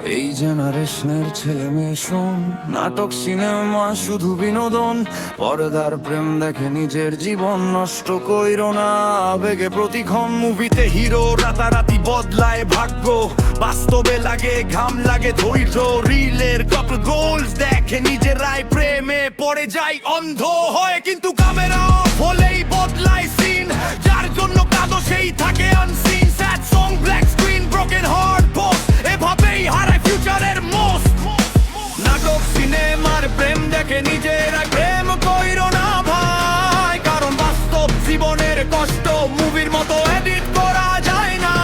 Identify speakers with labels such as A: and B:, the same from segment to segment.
A: এই জেনারেশনের ছেলে মেয়ে শোন, নাটক সিনেমা শুধু বিনোদন। পর্দার প্রেম দেখে নিজের জীবন নষ্ট কইরো না আবেগে প্রতিক্ষণ। মুভিতে হিরো রাতারাতি বদলায় ভাগ্য, বাস্তবে লাগে ঘাম লাগে ধৈর্য। রিলের কাপল গোলস দেখে নিজেরাই প্রেমে পড়ে যায়, অন্ধ হয় কিন্তু ক্যামেরা অফ হলেই বদলায় সিন। যার জন্য কাঁদো সেই থাকে unseen. Sad song, black screen, broken heart post, এভাবেই হারায় ফিউচারের মোস্ট। নাটক সিনেমার প্রেম দেখে নিজেরা প্রেম কইরো না ভাই, কারণ বাস্তব জীবনের কষ্ট মুভির মতো এডিট করা যায় না।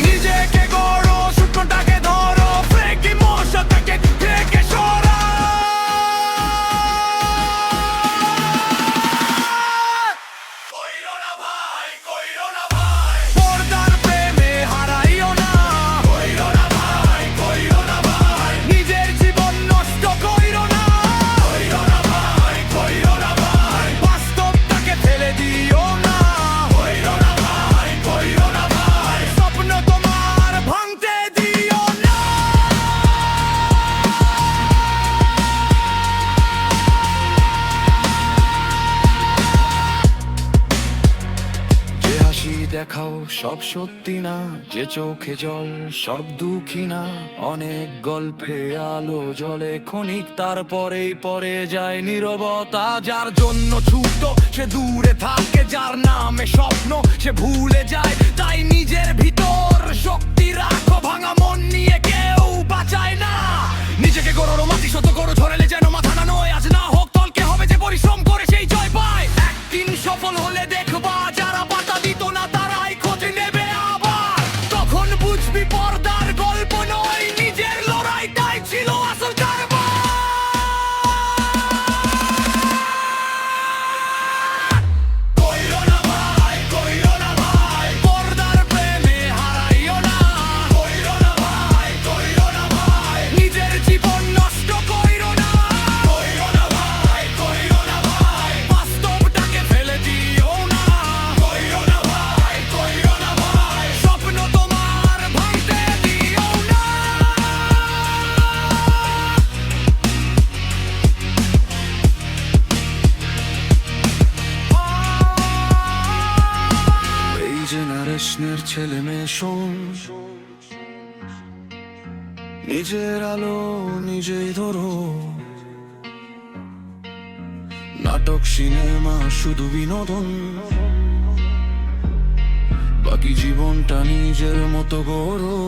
A: নিজেকে গড়ো, সূক্ষ্মটাকে ধরো, ফেক ইমোশন থেকে থেকে সরা। কইরো না ভাই, কইরো না ভাই, পর্দার প্রেমে হারাইও না। কইরো না ভাই, কইরো না ভাই, নিজের জীবন নষ্ট কইরো না। কইরো না ভাই, কইরো না ভাই, বাস্তবটাকে ফেলে দিও না। কইরো না ভাই, কইরো না ভাই, স্বপ্ন তোমার ভাঙতে দিও না। যে হাসি দেখাও সব সত্যি না, যে চোখে জল সব দুঃখী না। অনেক গল্পে আলো জ্বলে ক্ষণিক, তারপরেই পরে যায় নীরবতা। যার জন্য ছুট সে দূরে থাকে, যার নামে স্বপ্ন সে ভুলে যায়। তাই নিজের ভিতর শক্তি রাখো, ভাঙা মন নিয়ে কেউ বাঁচায় না। নিজেকে গড়ো, মাটি শত করো, ঝরেলে যেন মাথা না নয়। আজ না হোক তলকে হবে যে পরিশ্রম করে সেই জয় পায়। একদিন সফল হলে দেখবা যারা বাধা দিত না তারাই খোঁজ নেবে আবার। তখন বুঝবি পর্দার গল্প নয়, নিজের লড়াইটাই ছিল আসল কারবার। কইরো না ভাই, কইরো না ভাই, পর্দার প্রেমে হারাইও না। কইরো না ভাই, কইরো না ভাই, নিজের জীবন নষ্ট কইরো না। কইরো না ভাই, কইরো না ভাই, বাস্তবটাকে ফেলে দিও না। কইরো না ভাই, কইরো না ভাই, স্বপ্ন তোমার ভাঙতে দিও না। এই জেনারেশনের ছেলে মেয়ে শোন, নিজের আলো নিজেই ধরো। নাটক সিনেমা শুধু বিনোদন, বাকি জীবনটা নিজের মতো গড়ো।